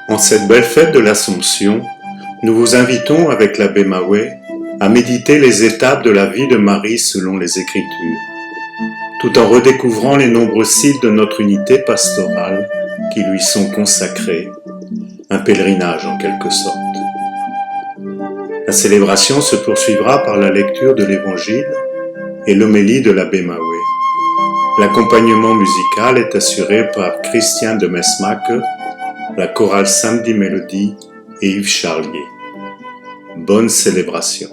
En cette belle fête de l'Assomption, nous vous invitons avec l'abbé Mahouet à méditer les étapes de la vie de Marie selon les Écritures, tout en redécouvrant les nombreux sites de notre unité pastorale qui lui sont consacrés, un pèlerinage en quelque sorte. La célébration se poursuivra par la lecture de l'Évangile et l'homélie de l'abbé Mahouet. L'accompagnement musical est assuré par Christian de Mesmaque, la chorale Samedi Mélodie et Yves Charlier. Bonne célébration.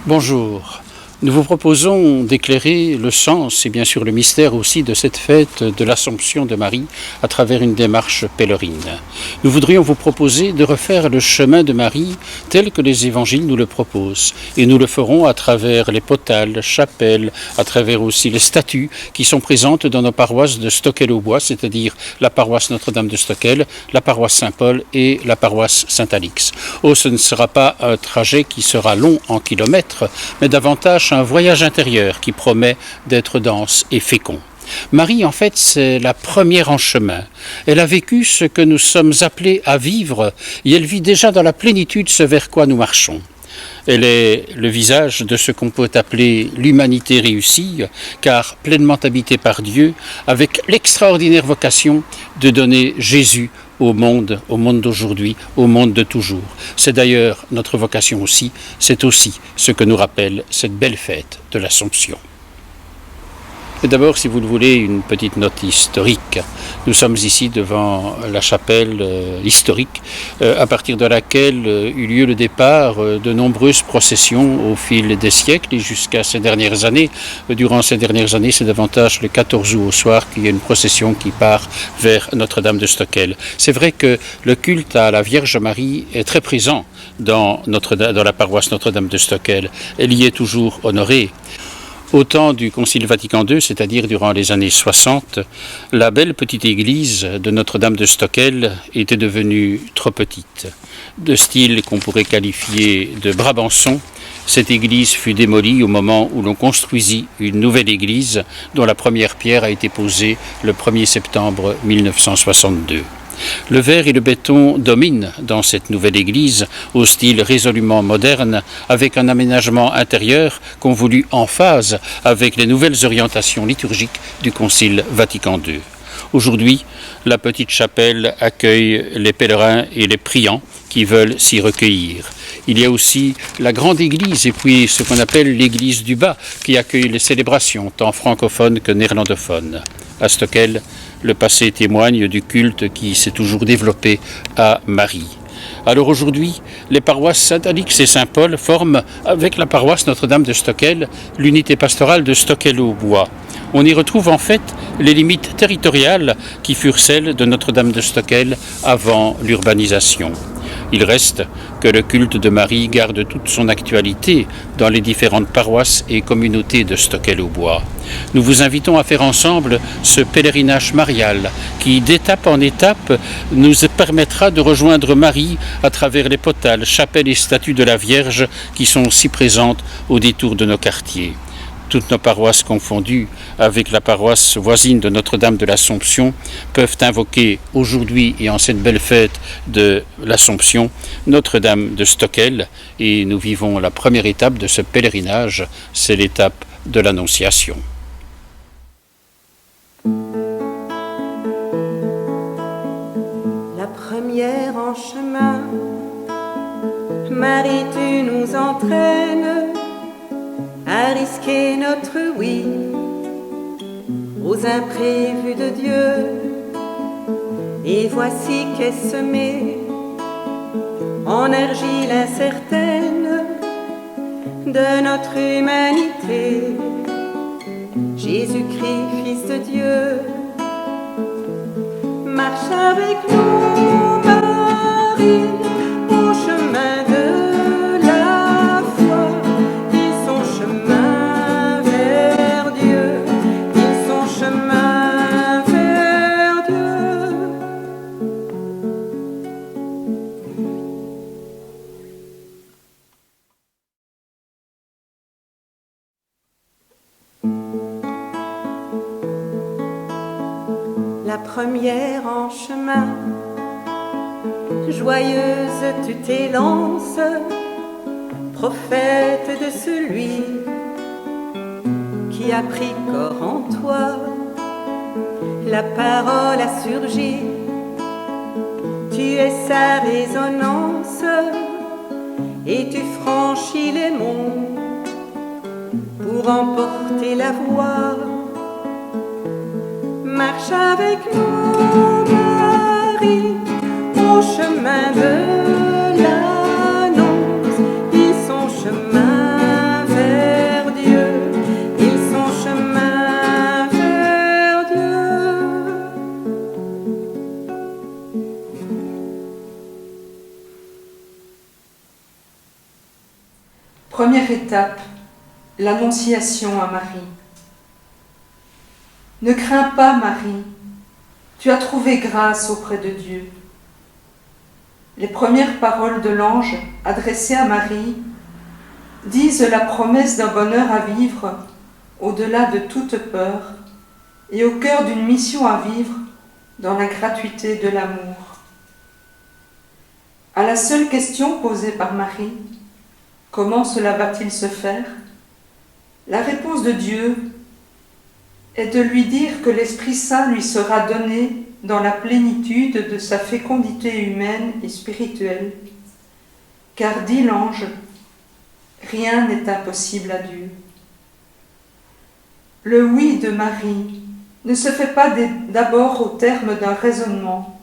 Bonjour. Nous vous proposons d'éclairer le sens et bien sûr le mystère aussi de cette fête de l'Assomption de Marie à travers une démarche pèlerine. Nous voudrions vous proposer de refaire le chemin de Marie tel que les évangiles nous le proposent. Et nous le ferons à travers les potales, chapelles, à travers aussi les statues qui sont présentes dans nos paroisses de Stockel-au-Bois, c'est-à-dire la paroisse Notre-Dame de Stockel, la paroisse Saint-Paul et la paroisse Saint-Alix. Oh, ce ne sera pas un trajet qui sera long en kilomètres, mais davantage un voyage intérieur qui promet d'être dense et fécond. Marie, en fait, c'est la première en chemin. Elle a vécu ce que nous sommes appelés à vivre et elle vit déjà dans la plénitude ce vers quoi nous marchons. Elle est le visage de ce qu'on peut appeler l'humanité réussie, car pleinement habitée par Dieu, avec l'extraordinaire vocation de donner Jésus au monde d'aujourd'hui, au monde de toujours. C'est d'ailleurs notre vocation aussi, c'est aussi ce que nous rappelle cette belle fête de l'Assomption. Et d'abord, si vous le voulez, une petite note historique. Nous sommes ici devant la chapelle historique, à partir de laquelle eut lieu le départ de nombreuses processions au fil des siècles et jusqu'à ces dernières années. Durant ces dernières années, c'est davantage le 14 août au soir qu'il y a une procession qui part vers Notre-Dame de Stockel. C'est vrai que le culte à la Vierge Marie est très présent dans la paroisse Notre-Dame de Stockel. Elle y est toujours honorée. Au temps du Concile Vatican II, c'est-à-dire durant les années 60, la belle petite église de Notre-Dame de Stockel était devenue trop petite. De style qu'on pourrait qualifier de Brabançon, cette église fut démolie au moment où l'on construisit une nouvelle église dont la première pierre a été posée le 1er septembre 1962. Le verre et le béton dominent dans cette nouvelle église, au style résolument moderne, avec un aménagement intérieur qu'on voulut en phase avec les nouvelles orientations liturgiques du Concile Vatican II. Aujourd'hui, la petite chapelle accueille les pèlerins et les priants qui veulent s'y recueillir. Il y a aussi la grande église et puis ce qu'on appelle l'église du bas qui accueille les célébrations, tant francophones que néerlandophones. À Stockel, le passé témoigne du culte qui s'est toujours développé à Marie. Alors aujourd'hui, les paroisses Saint-Alix et Saint-Paul forment, avec la paroisse Notre-Dame de Stockel, l'unité pastorale de Stockel-au-Bois. On y retrouve en fait les limites territoriales qui furent celles de Notre-Dame de Stockel avant l'urbanisation. Il reste que le culte de Marie garde toute son actualité dans les différentes paroisses et communautés de Stockel-au-Bois. Nous vous invitons à faire ensemble ce pèlerinage marial qui, d'étape en étape, nous permettra de rejoindre Marie à travers les potales, chapelles et statues de la Vierge qui sont si présentes au détour de nos quartiers. Toutes nos paroisses confondues avec la paroisse voisine de Notre-Dame de l'Assomption peuvent invoquer aujourd'hui et en cette belle fête de l'Assomption Notre-Dame de Stockel et nous vivons la première étape de ce pèlerinage, c'est l'étape de l'Annonciation. La première en chemin, Marie, tu nous entraînes à risquer notre oui aux imprévus de Dieu. Et voici qu'est semée en argile incertaine de notre humanité Jésus-Christ, Fils de Dieu. Marche avec nous, Marie, au chemin de la foi. Ils sont chemin vers Dieu, ils sont chemin vers Dieu. la première en chemin. Joyeuse tu t'élances, prophète de celui qui a pris corps en toi. La parole a surgi, tu es sa résonance, et tu franchis les monts pour emporter la voix. Marche avec nous, Marie, au chemin de l'annonce. Ils sont chemin vers Dieu, ils sont chemin vers Dieu. Première étape, l'annonciation à Marie. Ne crains pas, Marie, tu as trouvé grâce auprès de Dieu. Les premières paroles de l'ange adressées à Marie disent la promesse d'un bonheur à vivre au-delà de toute peur et au cœur d'une mission à vivre dans la gratuité de l'amour. À la seule question posée par Marie, comment cela va-t-il se faire? La réponse de Dieu est de lui dire que l'Esprit Saint lui sera donné dans la plénitude de sa fécondité humaine et spirituelle. Car, dit l'ange, rien n'est impossible à Dieu. Le oui de Marie ne se fait pas d'abord au terme d'un raisonnement,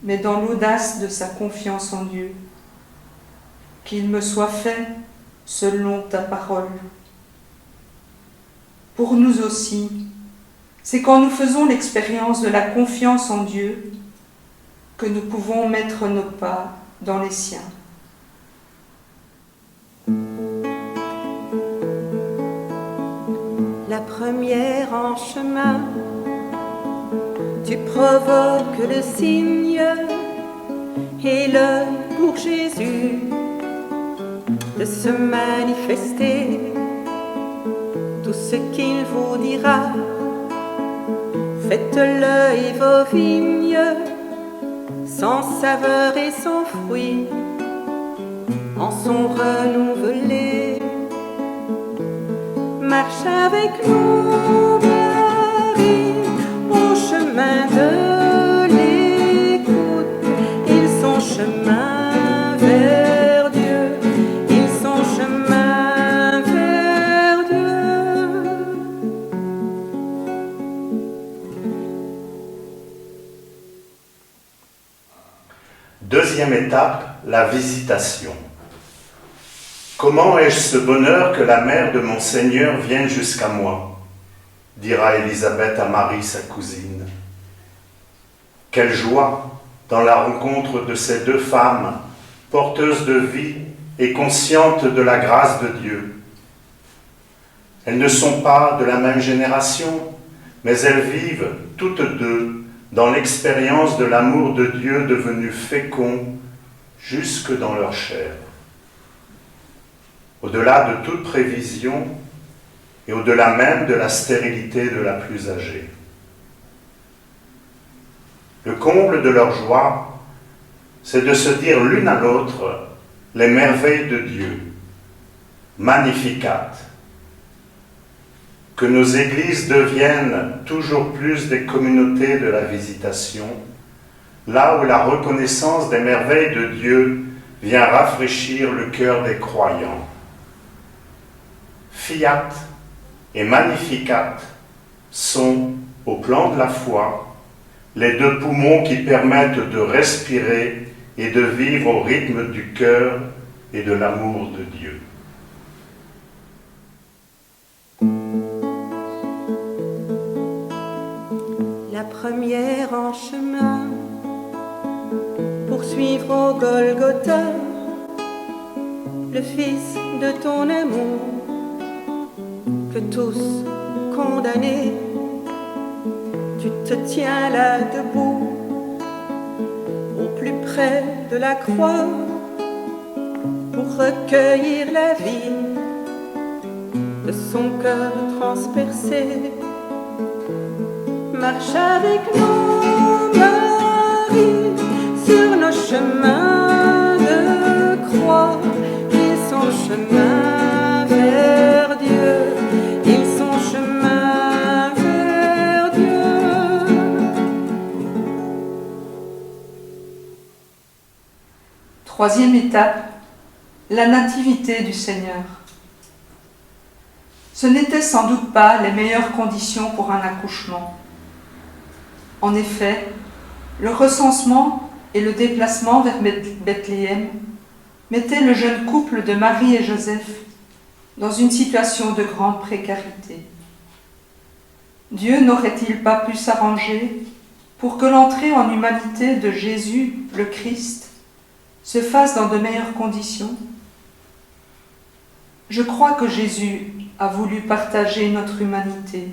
mais dans l'audace de sa confiance en Dieu. Qu'il me soit fait selon ta parole. Pour nous aussi, c'est quand nous faisons l'expérience de la confiance en Dieu que nous pouvons mettre nos pas dans les siens. La première en chemin, tu provoques le signe et l'heure pour Jésus de se manifester. Tout ce qu'il vous dira, faites-le et vos vignes, sans saveur et sans fruit, en sont renouvelées. Marche avec nous, Marie, au chemin de l'écoute. Ils sont chemin vers Dieu, ils sont chemin vers Dieu. Deuxième étape, la visitation. Comment ai-je ce bonheur que la mère de mon Seigneur vienne jusqu'à moi, dira Élisabeth à Marie, sa cousine. Quelle joie dans la rencontre de ces deux femmes, porteuses de vie et conscientes de la grâce de Dieu. Elles ne sont pas de la même génération, mais elles vivent toutes deux dans l'expérience de l'amour de Dieu devenu fécond jusque dans leur chair. Au-delà de toute prévision et au-delà même de la stérilité de la plus âgée. Le comble de leur joie, c'est de se dire l'une à l'autre les merveilles de Dieu, Magnificat. Que nos églises deviennent toujours plus des communautés de la visitation, là où la reconnaissance des merveilles de Dieu vient rafraîchir le cœur des croyants. Fiat et Magnificat sont, au plan de la foi, les deux poumons qui permettent de respirer et de vivre au rythme du cœur et de l'amour de Dieu. La première en chemin, pour suivre au Golgotha le Fils de ton amour, que tous condamnés, tu te tiens là debout, au plus près de la croix, pour recueillir la vie de son cœur transpercé. Marche avec nous. Marie, sur nos chemins de croix, ils sont chemin vers Dieu, ils sont chemin vers Dieu. Troisième étape, la nativité du Seigneur. Ce n'étaient sans doute pas les meilleures conditions pour un accouchement. En effet, le recensement et le déplacement vers Bethléem mettaient le jeune couple de Marie et Joseph dans une situation de grande précarité. Dieu n'aurait-il pas pu s'arranger pour que l'entrée en humanité de Jésus, le Christ, se fasse dans de meilleures conditions? Je crois que Jésus a voulu partager notre humanité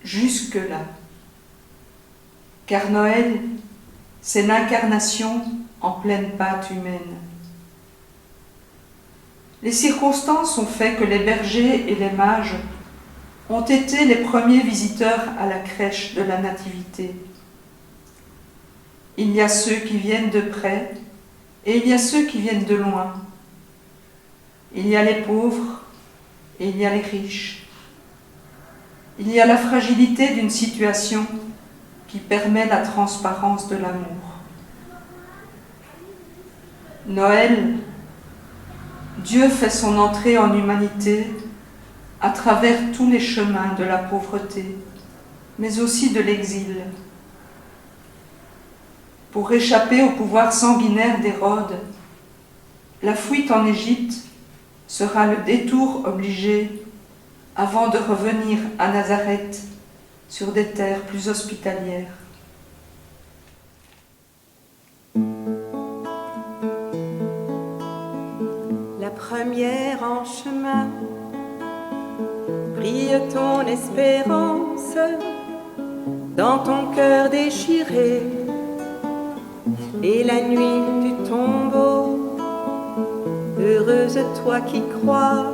jusque-là. Car Noël, c'est l'incarnation en pleine pâte humaine. Les circonstances ont fait que les bergers et les mages ont été les premiers visiteurs à la crèche de la Nativité. Il y a ceux qui viennent de près et il y a ceux qui viennent de loin. Il y a les pauvres et il y a les riches. Il y a la fragilité d'une situation qui permet la transparence de l'amour. Noël, Dieu fait son entrée en humanité à travers tous les chemins de la pauvreté, mais aussi de l'exil. Pour échapper au pouvoir sanguinaire d'Hérode, la fuite en Égypte sera le détour obligé avant de revenir à Nazareth sur des terres plus hospitalières. La première en chemin, brille ton espérance dans ton cœur déchiré, et la nuit du tombeau, heureuse toi qui crois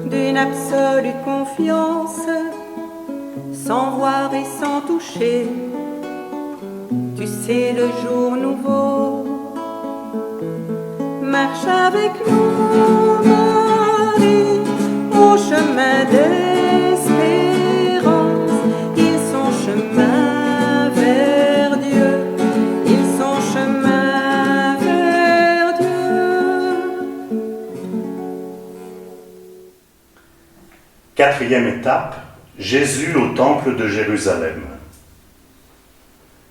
d'une absolue confiance, sans voir et sans toucher, tu sais le jour nouveau. Marche avec nous, Marie, au chemin d'espérance. Ils sont chemin vers Dieu, ils sont chemin vers Dieu. Quatrième étape, Jésus au temple de Jérusalem.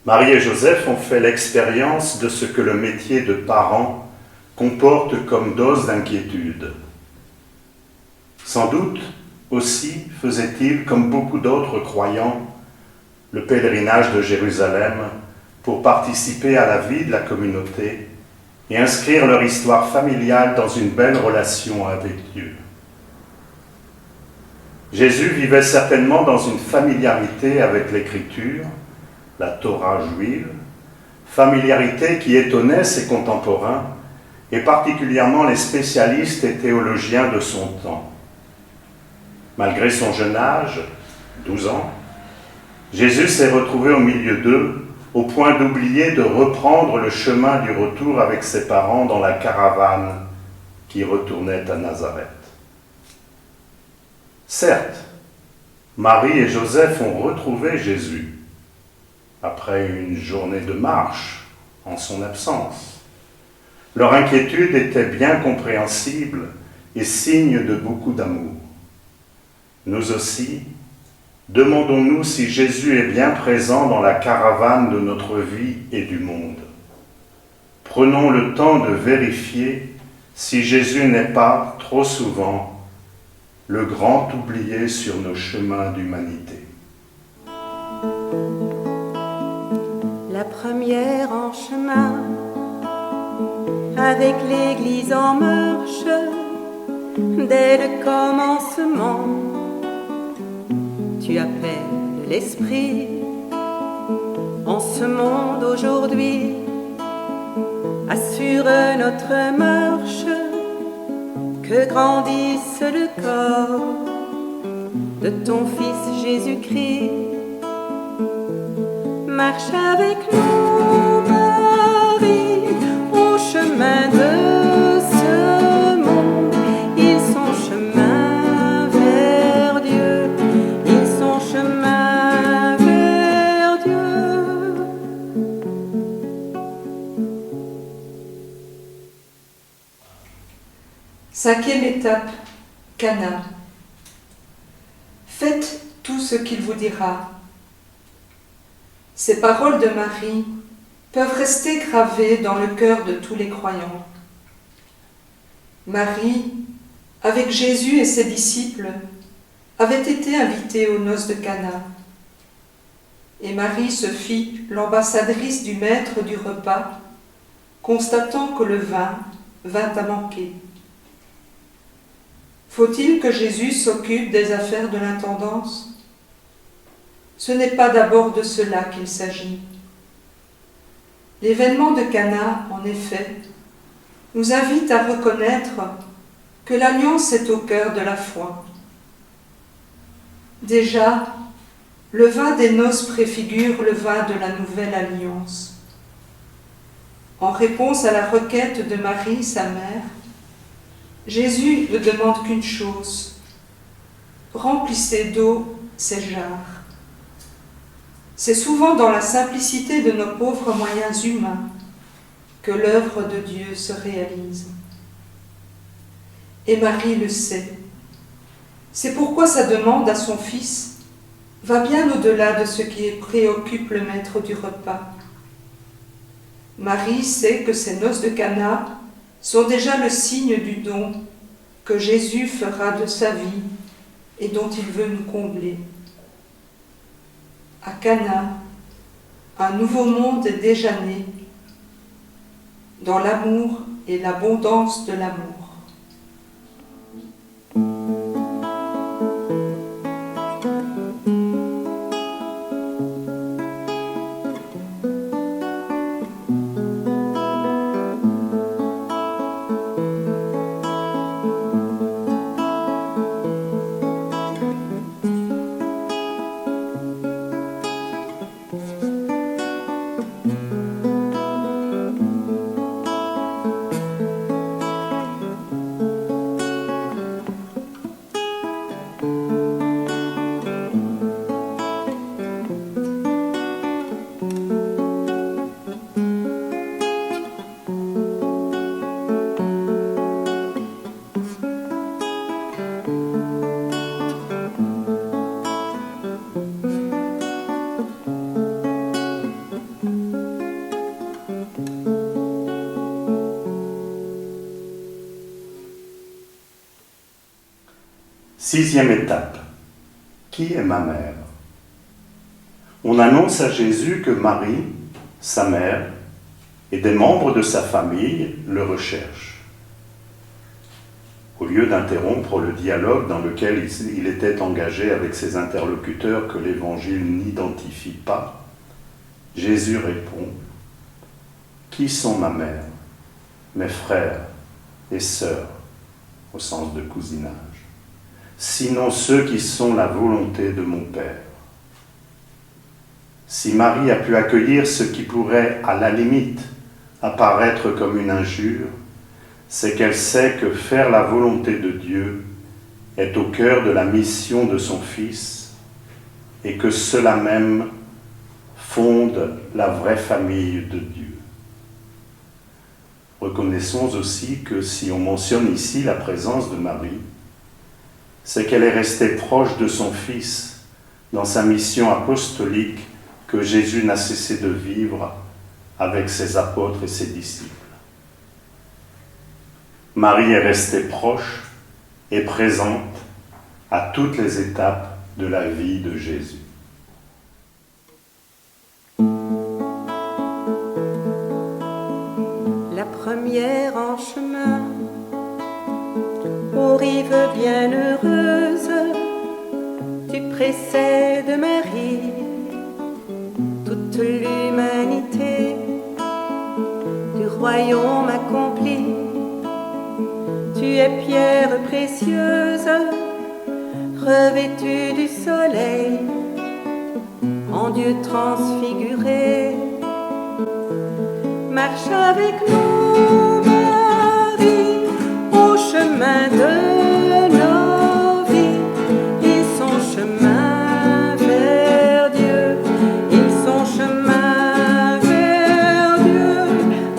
Marie et Joseph ont fait l'expérience de ce que le métier de parent comporte comme dose d'inquiétude. Sans doute aussi faisaient-ils, comme beaucoup d'autres croyants, le pèlerinage de Jérusalem pour participer à la vie de la communauté et inscrire leur histoire familiale dans une belle relation avec Dieu. Jésus vivait certainement dans une familiarité avec l'Écriture, la Torah juive, familiarité qui étonnait ses contemporains et particulièrement les spécialistes et théologiens de son temps. Malgré son jeune âge, 12 ans, Jésus s'est retrouvé au milieu d'eux, au point d'oublier de reprendre le chemin du retour avec ses parents dans la caravane qui retournait à Nazareth. Certes, Marie et Joseph ont retrouvé Jésus après une journée de marche en son absence. Leur inquiétude était bien compréhensible et signe de beaucoup d'amour. Nous aussi, demandons-nous si Jésus est bien présent dans la caravane de notre vie et du monde. Prenons le temps de vérifier si Jésus n'est pas, trop souvent, le grand oublié sur nos chemins d'humanité. La première en chemin, avec l'Église en marche, dès le commencement, tu appelles l'Esprit en ce monde aujourd'hui, assure notre marche, que grandisse le corps de ton Fils Jésus-Christ. marche avec nous, Marie, au chemin de ce monde. Ils sont chemin vers Dieu, ils sont chemin vers Dieu. Cinquième étape, Cana. Faites tout ce qu'il vous dira. Ces paroles de Marie peuvent rester gravées dans le cœur de tous les croyants. Marie, avec Jésus et ses disciples, avait été invitée aux noces de Cana. Et Marie se fit l'ambassadrice du maître du repas, constatant que le vin vint à manquer. Faut-il que Jésus s'occupe des affaires de l'intendance ? Ce n'est pas d'abord de cela qu'il s'agit. L'événement de Cana, en effet, nous invite à reconnaître que l'alliance est au cœur de la foi. Déjà, le vin des noces préfigure le vin de la nouvelle alliance. En réponse à la requête de Marie, sa mère, Jésus ne demande qu'une chose: remplissez d'eau ces jarres. C'est souvent dans la simplicité de nos pauvres moyens humains que l'œuvre de Dieu se réalise. Et Marie le sait. C'est pourquoi sa demande à son fils va bien au-delà de ce qui préoccupe le maître du repas. Marie sait que ces noces de Cana sont déjà le signe du don que Jésus fera de sa vie et dont il veut nous combler. À Cana, un nouveau monde est déjà né, dans l'amour et l'abondance de l'amour. Sixième étape. Qui est ma mère ? On annonce à Jésus que Marie, sa mère, et des membres de sa famille le recherchent. Au lieu d'interrompre le dialogue dans lequel il était engagé avec ses interlocuteurs que l'Évangile n'identifie pas, Jésus répond : « Qui sont ma mère, mes frères et sœurs, au sens de cousinage, sinon ceux qui sont la volonté de mon Père ?» Si Marie a pu accueillir ce qui pourrait, à la limite, apparaître comme une injure, c'est qu'elle sait que faire la volonté de Dieu est au cœur de la mission de son Fils et que cela même fonde la vraie famille de Dieu. Reconnaissons aussi que si on mentionne ici la présence de Marie, c'est qu'elle est restée proche de son Fils dans sa mission apostolique que Jésus n'a cessé de vivre avec ses apôtres et ses disciples. Marie est restée proche et présente à toutes les étapes de la vie de Jésus. La première en chemin, aux rives bienheureuses, tu précèdes Marie, toute l'humanité du royaume accompli. Tu es pierre précieuse, revêtue du soleil, en Dieu transfiguré. Marche avec nous, Marie, au chemin de nos vies. Ils sont chemin vers Dieu, ils sont chemin vers Dieu.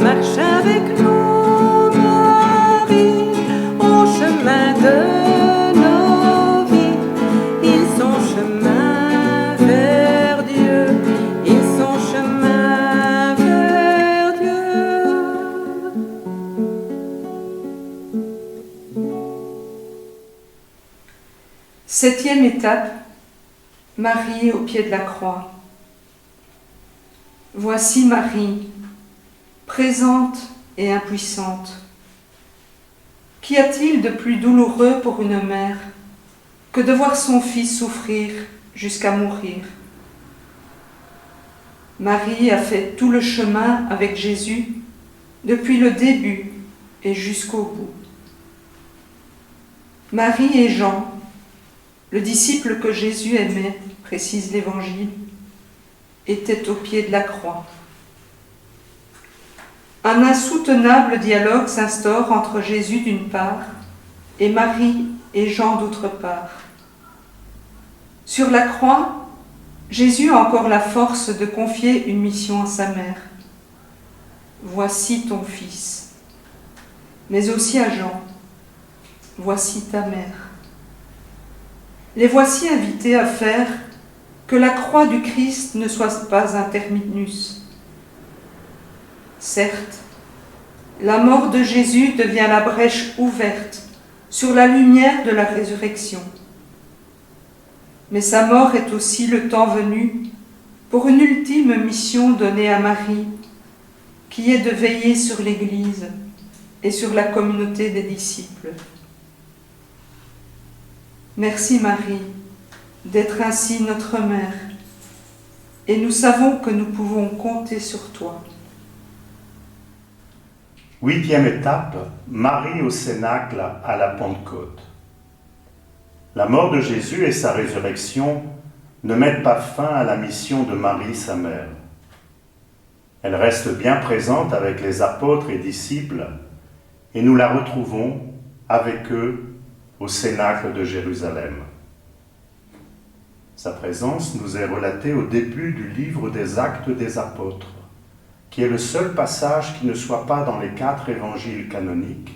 Marche avec nous, Marie, au chemin de nos vies. Ils sont chemin vers Dieu, ils sont chemin vers Dieu. 7e étape, Marie au pied de la croix. Voici Marie, présente et impuissante. Qu'y a-t-il de plus douloureux pour une mère que de voir son fils souffrir jusqu'à mourir? Marie a fait tout le chemin avec Jésus depuis le début et jusqu'au bout. Marie et Jean, le disciple que Jésus aimait, précise l'Évangile, étaient au pied de la croix. Un insoutenable dialogue s'instaure entre Jésus d'une part et Marie et Jean d'autre part. Sur la croix, Jésus a encore la force de confier une mission à sa mère. « Voici ton fils », mais aussi à Jean, « Voici ta mère ». Les voici invités à faire que la croix du Christ ne soit pas un terminus. Certes, la mort de Jésus devient la brèche ouverte sur la lumière de la résurrection. Mais sa mort est aussi le temps venu pour une ultime mission donnée à Marie, qui est de veiller sur l'Église et sur la communauté des disciples. Merci Marie d'être ainsi notre mère, et nous savons que nous pouvons compter sur toi. 8e étape, Marie au Cénacle à la Pentecôte. La mort de Jésus et sa résurrection ne mettent pas fin à la mission de Marie, sa mère. Elle reste bien présente avec les apôtres et disciples, et nous la retrouvons avec eux au Cénacle de Jérusalem. Sa présence nous est relatée au début du livre des Actes des Apôtres, qui est le seul passage qui ne soit pas dans les 4 évangiles canoniques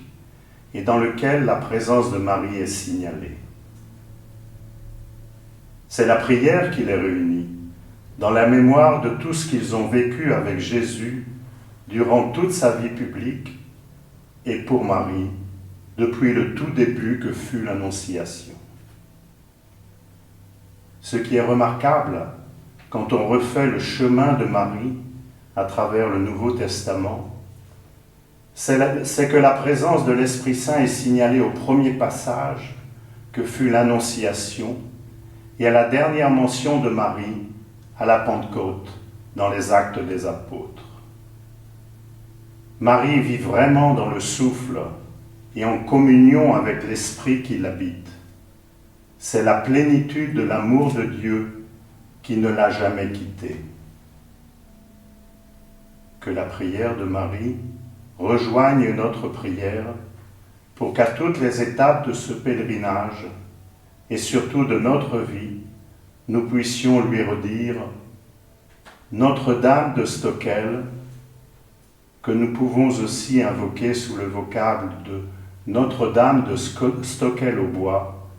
et dans lequel la présence de Marie est signalée. C'est la prière qui les réunit, dans la mémoire de tout ce qu'ils ont vécu avec Jésus durant toute sa vie publique et pour Marie, depuis le tout début que fut l'Annonciation. Ce qui est remarquable quand on refait le chemin de Marie à travers le Nouveau Testament, c'est que la présence de l'Esprit Saint est signalée au premier passage que fut l'Annonciation et à la dernière mention de Marie à la Pentecôte dans les Actes des Apôtres. Marie vit vraiment dans le souffle et en communion avec l'Esprit qui l'habite. C'est la plénitude de l'amour de Dieu qui ne l'a jamais quittée. Que la prière de Marie rejoigne notre prière pour qu'à toutes les étapes de ce pèlerinage et surtout de notre vie, nous puissions lui redire Notre-Dame de Stockel, que nous pouvons aussi invoquer sous le vocable de Notre-Dame de Stockel au bois,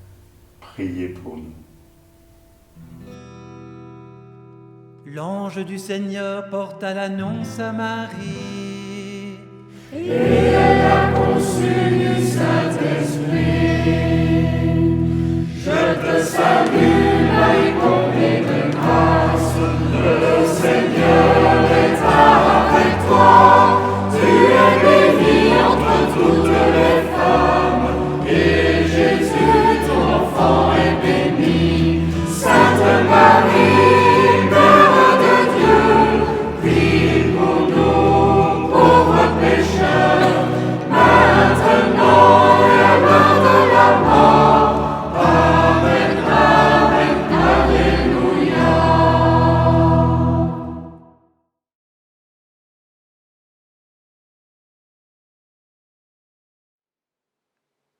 priez pour nous. L'ange du Seigneur porta l'annonce à Marie. Et elle a conçu du Saint-Esprit. Je te salue, Marie, comblée de grâce. Le Seigneur est avec toi. Tu es bénie entre toutes les femmes. Et Jésus, ton enfant, est béni. Sainte Marie, Mère de Dieu, prie pour nous, pauvres pécheurs, maintenant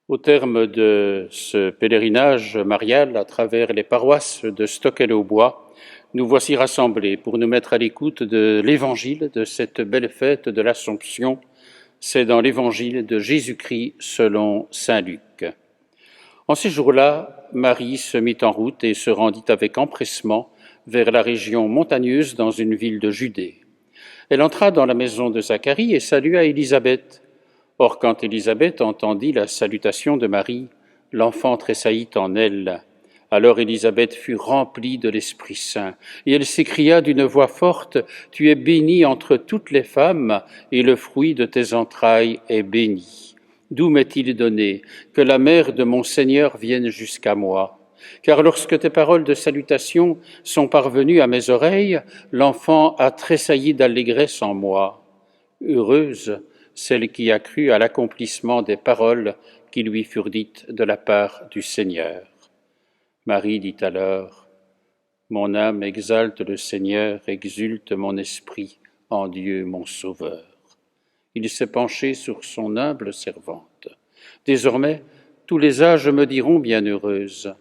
Au terme de ce pèlerinage marial à travers les paroisses de Stockel-au-Bois, nous voici rassemblés pour nous mettre à l'écoute de l'évangile de cette belle fête de l'Assomption. C'est dans l'évangile de Jésus-Christ selon saint Luc. En ces jours-là, Marie se mit en route et se rendit avec empressement vers la région montagneuse dans une ville de Judée. Elle entra dans la maison de Zacharie et salua Élisabeth. Or, quand Élisabeth entendit la salutation de Marie, l'enfant tressaillit en elle. Alors Élisabeth fut remplie de l'Esprit Saint, et elle s'écria d'une voix forte, « Tu es bénie entre toutes les femmes, et le fruit de tes entrailles est béni. D'où m'est-il donné que la mère de mon Seigneur vienne jusqu'à moi ? Car lorsque tes paroles de salutation sont parvenues à mes oreilles, l'enfant a tressailli d'allégresse en moi. Heureuse celle qui a cru à l'accomplissement des paroles qui lui furent dites de la part du Seigneur. » Marie dit alors, « Mon âme exalte le Seigneur, exulte mon esprit en Dieu mon Sauveur. Il s'est penché sur son humble servante. Désormais, tous les âges me diront bienheureuse.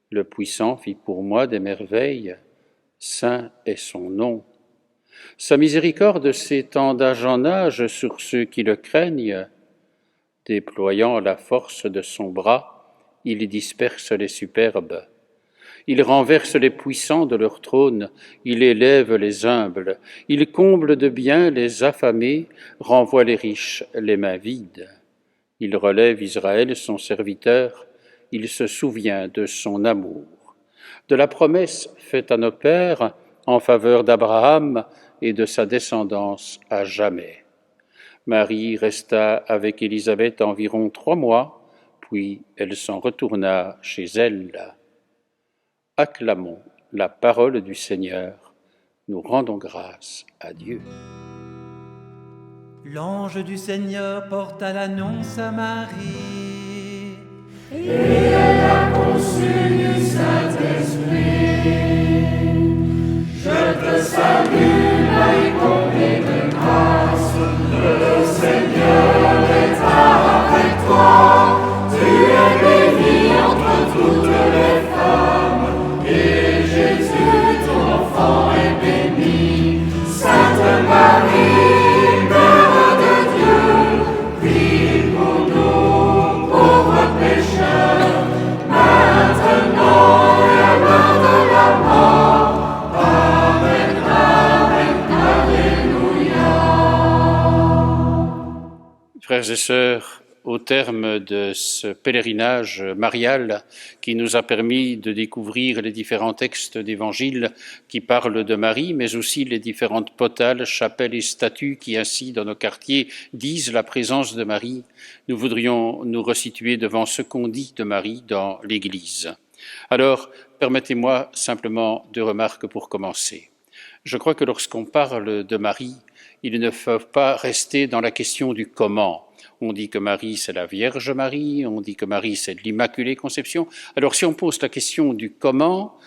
Le Puissant fit pour moi des merveilles, saint est son nom. Sa miséricorde s'étend d'âge en âge sur ceux qui le craignent. Déployant la force de son bras, il disperse les superbes. Il renverse les puissants de leur trône, il élève les humbles, il comble de bien les affamés, renvoie les riches les mains vides. Il relève Israël, son serviteur, il se souvient de son amour, de la promesse faite à nos pères en faveur d'Abraham et de sa descendance à jamais. Marie resta avec Élisabeth environ 3 mois, puis elle s'en retourna chez elle. Acclamons la parole du Seigneur. Nous rendons grâce à Dieu. L'ange du Seigneur porta l'annonce à Marie. Et elle a conçu du Saint-Esprit. Je te salue, Marie, comblée de grâce. Le Seigneur est avec toi. Tu es bénie entre toutes les femmes. Et Jésus, ton enfant, est béni. Sainte Marie, Mère de Dieu, prie pour nous, pauvres pécheurs, maintenant et à l'heure de la mort. Amen, Amen, Alléluia. Frères et sœurs, au terme de ce pèlerinage marial qui nous a permis de découvrir les différents textes d'évangile qui parlent de Marie, mais aussi les différentes potales, chapelles et statues qui ainsi dans nos quartiers disent la présence de Marie, nous voudrions nous resituer devant ce qu'on dit de Marie dans l'Église. Alors, permettez-moi simplement 2 remarques pour commencer. Je crois que lorsqu'on parle de Marie, il ne faut pas rester dans la question du comment. On dit que Marie, c'est la Vierge Marie, on dit que Marie, c'est l'Immaculée Conception. Alors si on pose la question du comment,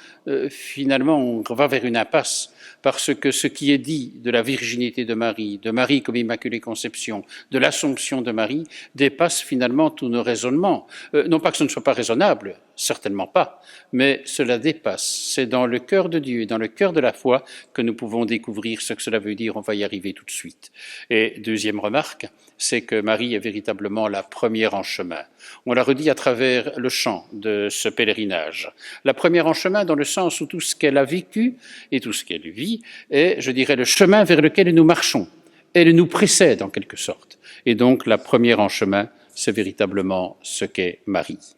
finalement, on va vers une impasse, parce que ce qui est dit de la virginité de Marie comme Immaculée Conception, de l'Assomption de Marie, dépasse finalement tous nos raisonnements. Non pas que ce ne soit pas raisonnable, certainement pas, mais cela dépasse. C'est dans le cœur de Dieu et dans le cœur de la foi que nous pouvons découvrir ce que cela veut dire. On va y arriver tout de suite. Et deuxième remarque, c'est que Marie est véritablement la première en chemin. On l'a redit à travers le chant de ce pèlerinage. La première en chemin dans le sens où tout ce qu'elle a vécu et tout ce qu'elle vit est, je dirais, le chemin vers lequel nous marchons. Elle nous précède en quelque sorte. Et donc la première en chemin, c'est véritablement ce qu'est Marie.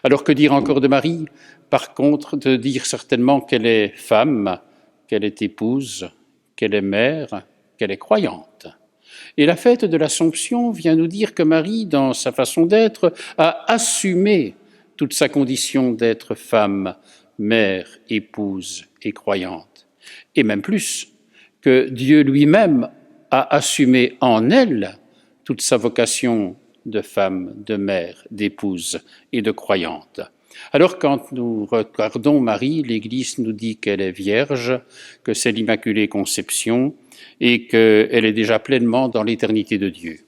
Alors que dire encore de Marie ? Par contre, de dire certainement qu'elle est femme, qu'elle est épouse, qu'elle est mère, qu'elle est croyante. Et la fête de l'Assomption vient nous dire que Marie, dans sa façon d'être, a assumé toute sa condition d'être femme, mère, épouse et croyante. Et même plus, que Dieu lui-même a assumé en elle toute sa vocation de femme, de mère, d'épouse et de croyante. Alors quand nous regardons Marie, l'Église nous dit qu'elle est vierge, que c'est l'Immaculée Conception et qu'elle est déjà pleinement dans l'éternité de Dieu.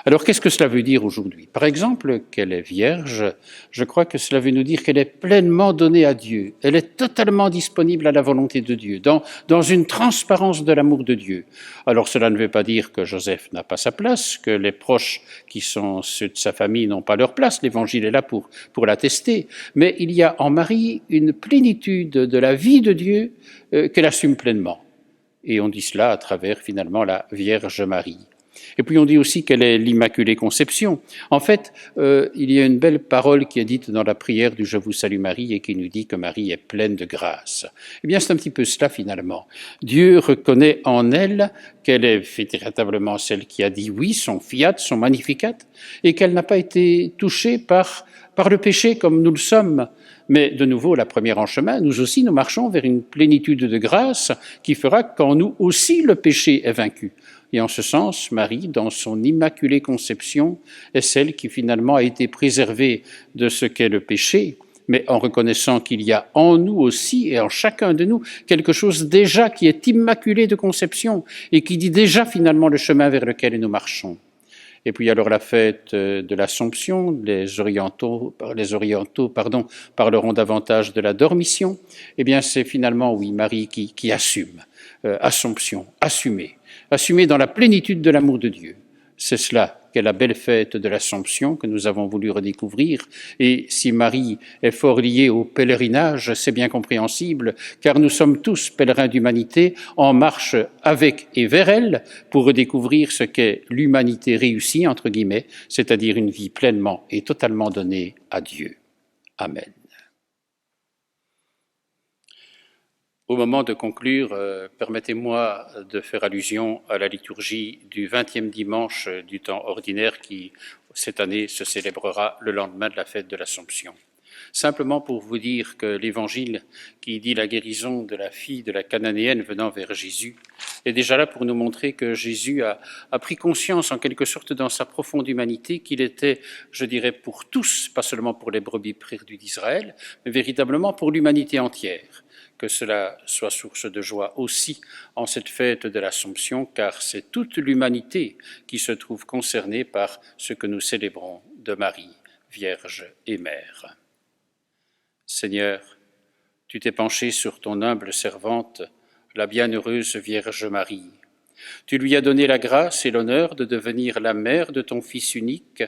Alors, qu'est-ce que cela veut dire aujourd'hui? Par exemple, qu'elle est vierge, je crois que cela veut nous dire qu'elle est pleinement donnée à Dieu. Elle est totalement disponible à la volonté de Dieu, dans une transparence de l'amour de Dieu. Alors, cela ne veut pas dire que Joseph n'a pas sa place, que les proches qui sont ceux de sa famille n'ont pas leur place. L'Évangile est là pour l'attester. Mais il y a en Marie une plénitude de la vie de Dieu qu'elle assume pleinement. Et on dit cela à travers, finalement, la Vierge Marie. Et puis on dit aussi qu'elle est l'Immaculée Conception. En fait, il y a une belle parole qui est dite dans la prière du « Je vous salue Marie » et qui nous dit que Marie est pleine de grâce. Eh bien, c'est un petit peu cela finalement. Dieu reconnaît en elle qu'elle est véritablement celle qui a dit oui, son fiat, son magnificat, et qu'elle n'a pas été touchée par le péché comme nous le sommes. Mais de nouveau, la première en chemin, nous aussi, nous marchons vers une plénitude de grâce qui fera qu'en nous aussi le péché est vaincu. Et en ce sens, Marie, dans son immaculée conception, est celle qui finalement a été préservée de ce qu'est le péché, mais en reconnaissant qu'il y a en nous aussi et en chacun de nous quelque chose déjà qui est immaculé de conception et qui dit déjà finalement le chemin vers lequel nous marchons. Et puis alors la fête de l'Assomption, les orientaux parleront davantage de la Dormition. Eh bien c'est finalement, oui, Marie qui assume, Assomption, assumée dans la plénitude de l'amour de Dieu. C'est cela qu'est la belle fête de l'Assomption que nous avons voulu redécouvrir. Et si Marie est fort liée au pèlerinage, c'est bien compréhensible, car nous sommes tous pèlerins d'humanité en marche avec et vers elle pour redécouvrir ce qu'est l'humanité réussie, entre guillemets, c'est-à-dire une vie pleinement et totalement donnée à Dieu. Amen. Au moment de conclure, permettez-moi de faire allusion à la liturgie du 20e dimanche du temps ordinaire qui, cette année, se célébrera le lendemain de la fête de l'Assomption. Simplement pour vous dire que l'Évangile qui dit la guérison de la fille de la Cananéenne venant vers Jésus est déjà là pour nous montrer que Jésus a pris conscience en quelque sorte dans sa profonde humanité qu'il était, je dirais, pour tous, pas seulement pour les brebis perdues d'Israël, mais véritablement pour l'humanité entière. Que cela soit source de joie aussi en cette fête de l'Assomption, car c'est toute l'humanité qui se trouve concernée par ce que nous célébrons de Marie, Vierge et Mère. Seigneur, tu t'es penché sur ton humble servante, la bienheureuse Vierge Marie. Tu lui as donné la grâce et l'honneur de devenir la mère de ton Fils unique,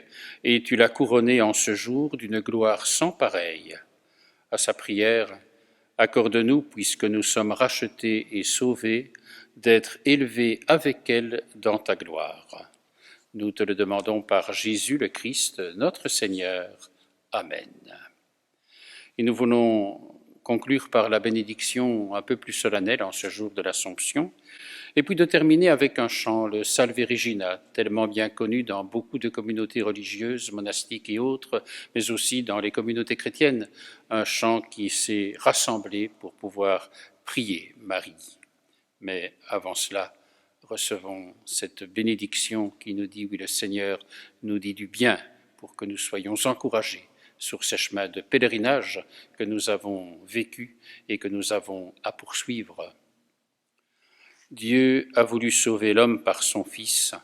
et tu l'as couronnée en ce jour d'une gloire sans pareille. À sa prière, accorde-nous, puisque nous sommes rachetés et sauvés, d'être élevés avec elle dans ta gloire. Nous te le demandons par Jésus le Christ, notre Seigneur. Amen. Et nous voulons conclure par la bénédiction un peu plus solennelle en ce jour de l'Assomption, et puis de terminer avec un chant, le Salve Regina, tellement bien connu dans beaucoup de communautés religieuses, monastiques et autres, mais aussi dans les communautés chrétiennes, un chant qui s'est rassemblé pour pouvoir prier Marie. Mais avant cela, recevons cette bénédiction qui nous dit, oui, le Seigneur nous dit du bien pour que nous soyons encouragés sur ces chemins de pèlerinage que nous avons vécus et que nous avons à poursuivre. Dieu a voulu sauver l'homme par son Fils.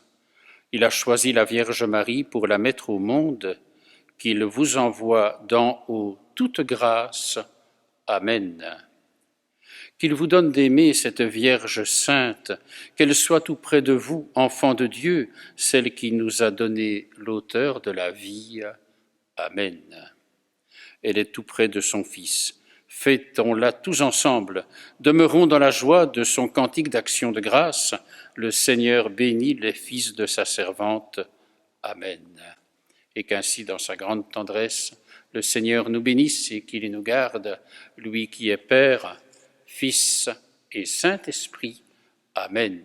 Il a choisi la Vierge Marie pour la mettre au monde, qu'il vous envoie d'en haut toute grâce. Amen. Qu'il vous donne d'aimer cette Vierge sainte, qu'elle soit tout près de vous, enfant de Dieu, celle qui nous a donné l'auteur de la vie. Amen. Elle est tout près de son Fils. Fêtons-la tous ensemble, demeurons dans la joie de son cantique d'action de grâce. Le Seigneur bénit les fils de sa servante. Amen. Et qu'ainsi, dans sa grande tendresse, le Seigneur nous bénisse et qu'il nous garde, lui qui est Père, Fils et Saint-Esprit. Amen.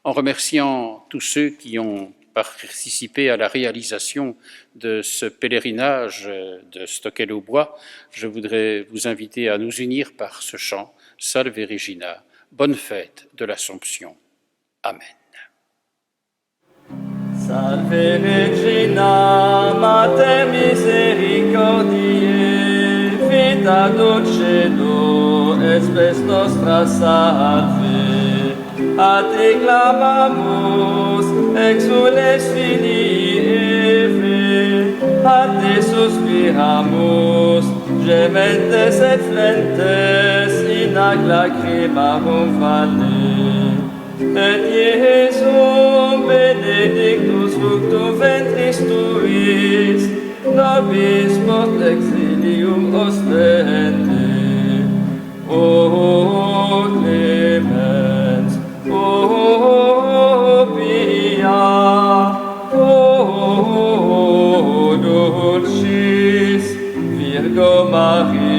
En remerciant tous ceux qui ont participé à la réalisation de ce pèlerinage de Stockel-au-Bois, je voudrais vous inviter à nous unir par ce chant Salve Regina. Bonne fête de l'Assomption. Amen. Salve Regina, Mater misericordiae, vita dulcedo, et spes nostra salve. A te clamamus, exules filii Eve, a te suspiramus, gementes et flentes in ac lacrimarum vale. Et Iesum benedictus fructum ventris tuis, nobis post exilium ostende. O clemens, O pia, O dulcis Virgo Maria.